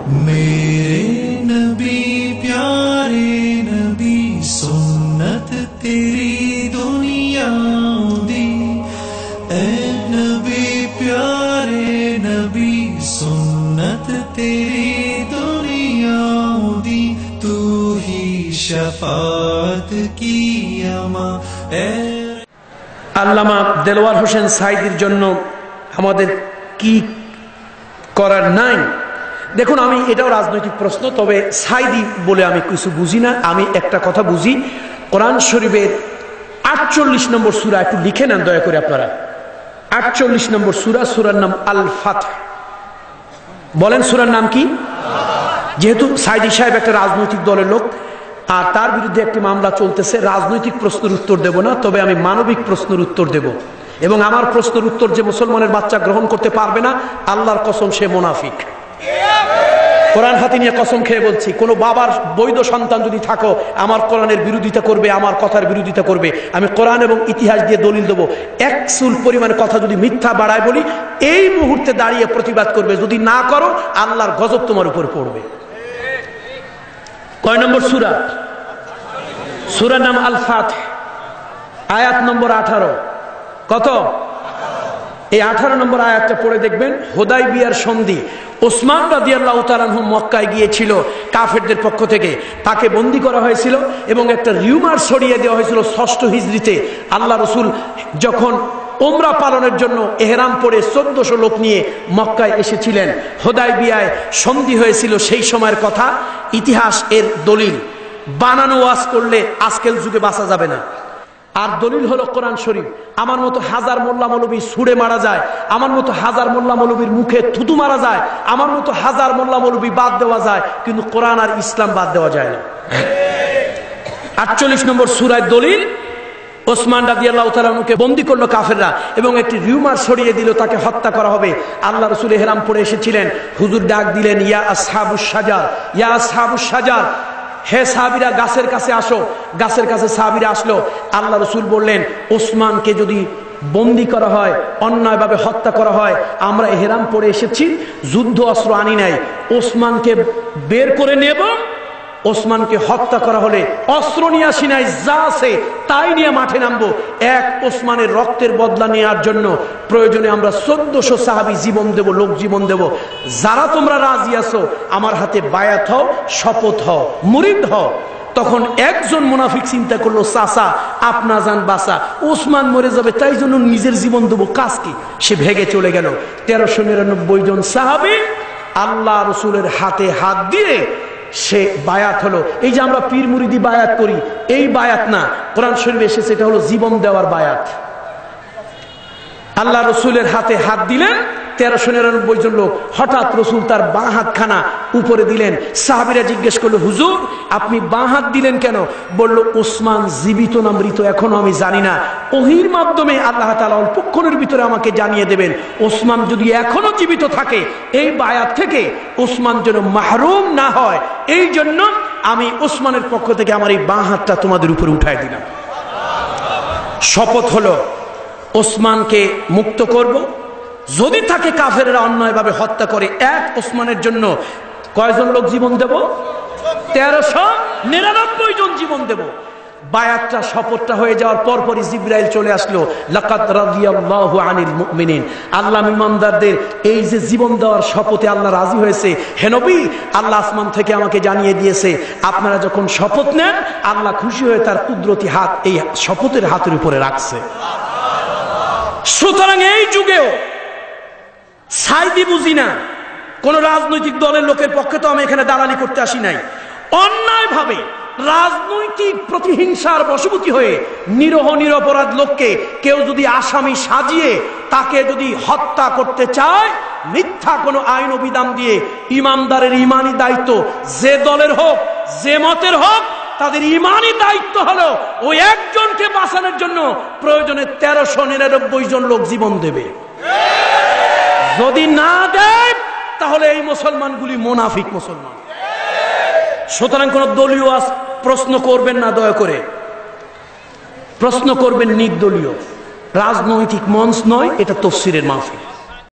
मेरे नबी प्यारे नबी सुन्नत तेरी दुनिया दी ए नबी प्यारे नबी सुन्नत तेरी दुनिया दी तू ही शफाअत की अमा আল্লামা দেলোয়ার হোসেন সাঈদীর জন্য আমাদের কি করার নাই? দেখুন, আমি এটাও রাজনৈতিক প্রশ্ন, তবে সাঈদী বলে আমি কিছু বুঝি না। আমি একটা কথা বুঝি, কোরআন শরীফের ৪৮ নম্বর সূরা, একটু লিখে নেন দয়া করে আপনারা। ৪৮ নম্বর সূরা, সূরার নাম আল ফাতহ। বলেন সূরার নাম কি? যেহেতু সাঈদী সাহেব একটা রাজনৈতিক দলের লোক আর তার বিরুদ্ধে একটি মামলা চলতেছে, রাজনৈতিক প্রশ্নের উত্তর দেব না, তবে আমি মানবিক প্রশ্নের উত্তর দেব। এবং আমার প্রশ্নের উত্তর যে মুসলমানের বাচ্চা গ্রহণ করতে পারবে না, আল্লাহর কসম সে মুনাফিক। কোরআন হাতে নিয়ে কসম খেয়ে বলছি, কোনো বাবার বৈধ সন্তান যদি থাকো, আমার কোরআনের বিরোধিতা করবে, আমার কথার বিরোধিতা করবে, আমি কোরআন এবং ইতিহাস দিয়ে দলিল দেবো। এক চুল পরিমাণে কথা যদি মিথ্যা বাড়ায় বলি, এই মুহূর্তে দাঁড়িয়ে প্রতিবাদ করবে। যদি না করো, আল্লাহর গজব তোমার উপর পড়বে। কয় নম্বর সূরা? সূরার নাম আল ফাতহ, আয়াত নম্বর 18। কত? এই 18 নম্বর আয়াতটা পড়ে দেখবেন। হুদায়বিয়ার সন্ধি, ওসমান রাদিয়াল্লাহু তাআলা আনহু মক্কায় গিয়েছিল কাফেরদের পক্ষ থেকে, তাকে বন্দী করা হয়েছিল এবং একটা রিউমার ছড়িয়ে দেওয়া হয়েছিল ৬ষ্ঠ হিজরিতে। আল্লাহ রাসূল যখন উমরা পালনের জন্য এহরাম পরে ১৪০০ লোক নিয়ে মক্কায় এসেছিলেন, হুদায়বিয়ায় সন্ধি হয়েছিল। সেই সময়ের কথা, ইতিহাস এর দলিল। বানানো ওয়াজ করলে আজকের যুগে বাঁচা যাবে না। আর দলিল হলো কোরআন শরীফ। আমার মতো হাজার মোল্লা মৌলবী ছুড়ে মারা যায়, আমার মতো হাজার মোল্লা মৌলবীর মুখে থুতু মারা যায়, আমার মতো হাজার মোল্লা মৌলবী বাদ দেওয়া যায়, কিন্তু কোরআন আর ইসলাম বাদ দেওয়া যায় না। ৪৮ নম্বর সূরায় দলিল, ওসমান রাদিয়াল্লাহু তাআলা আনহুকে বন্দী করলো কাফেররা এবং একটি রিউমার ছড়িয়ে দিল তাকে হত্যা করা হবে। আল্লাহ রাসূল ইহরাম পরে এসেছিলেন, হুজুর ডাক দিলেন, ইয়া আসহাবুশ শাজার, ইয়া আসহাবুশ শাজার, হে সাহাবীরা গাছের কাছে আসো। গাছের কাছে সাহাবীরা আসলো। আল্লাহ রাসূল বললেন, ওসমানকে যদি বন্দী করা হয়, অন্যায়ভাবে হত্যা করা হয়, আমরা ইহরাম পরে এসেছি, যুদ্ধ অস্ত্র আনি নাই, ওসমানকে বের করে নেব, ওসমানকে হত্যা করা হলে অস্ত্র নিয়ে আসি নাই, যা আছে তাই নিয়ে মাঠে নামবো। এক ওসমানের রক্তের বদলা নেওয়ার জন্য প্রয়োজনে আমরা ১৪০০ সাহাবী জীবন দেব, লোক জীবন দেব। যারা তোমরা রাজি আছো, আমার হাতে বায়াত হও, শপথ হও, মুরিদ হও। তখন একজন মুনাফিক চিন্তা করলো, চাচা আপনা যান বাসা, ওসমান মরে যাবে, তাই জন্য নিজের জীবন দেবো, কাজ কি? সে ভেগে চলে গেল। ১৩৯৯ জন সাহাবী আল্লাহ রসুলের হাতে হাত দিয়ে সে বায়াত হলো। এই যে আমরা পীর মুরিদি বায়াত করি, এই বায়াত না, কোরআন শরীফে এসেছে এটা হলো জীবন দেওয়ার বায়াত। আল্লাহ রসুলের হাতে হাত দিলেন ১৩৯৯ জন লোক। হঠাৎ রসুল তার বাঁ হাতখানা উপরে দিলেন। সাহাবীরা জিজ্ঞেস করলো, হুজুর আপনি বাঁ হাত দিলেন কেন? বলল, ওসমান জীবিত না মৃত এখনো আমি জানি না, ওহীর মাধ্যমে আল্লাহ তাআলা অল্পক্ষণের ভিতরে আমাকে জানিয়ে দেবেন। ওসমান যদি এখনো জীবিত থাকে, এই বায়াত থেকে ওসমান যেন মাহরুম না হয়, এই জন্য আমি ওসমানের পক্ষ থেকে আমার এই বাঁ হাতটা তোমাদের উপরে উঠায় দিলাম। শপথ হলো, ওসমানকে মুক্ত করব। যদি তাকে কাফেররা অন্যায়ভাবে হত্যা করে, এক ওসমানের জন্য কয়জন লোক জীবন দেব? ১৩৯৯ জন জীবন দেব। বায়াতটা, শপথটা হয়ে যাওয়ার পরপরই জিবরাইল চলে আসলো। লাকাদ রাদিয়াল্লাহু আনিল মুমিনিন, আল্লাহ ইমানদারদের এই যে জীবন দেওয়ার শপথে আল্লাহ রাজি হয়েছে। হে নবী, আল্লাহ আসমান থেকে আমাকে জানিয়ে দিয়েছে, আপনারা যখন শপথ নেন, আল্লাহ খুশি হয়ে তার কুদরতি হাত এই শপথের হাতের উপরে রাখছে। সুতরাং এই যুগেও সাঈদী বুঝি না, কোন রাজনৈতিক দলের লোকের পক্ষে তো আমি এখানে দালালি করতে আসি নাই। অন্যায়ভাবে রাজনৈতিক প্রতিহিংসার বশবর্তী হয়ে নিরহ নিরপরাধ লোককে কেউ যদি আসামি সাজিয়ে তাকে যদি হত্যা করতে চায়, মিথ্যা কোনো আইন ও বিধান দিয়ে, ইমানদারের ইমানি দায়িত্ব, যে দলের হোক, যে মতের হোক, তাদের ইমানি দায়িত্ব হলো ওই একজনকে বাঁচানোর জন্য প্রয়োজনে ১৩৯৯ জন লোক জীবন দেবে। যদি না দেয়, তাহলে এই মুসলমানগুলি মুনাফিক মুসলমান। সুতরাং কোন দলীয় প্রশ্ন করবেন না, দয়া করে প্রশ্ন করবেন নির্দলীয়। রাজনৈতিক মঞ্চ নয়, এটা তাফসীরের মাহফিল।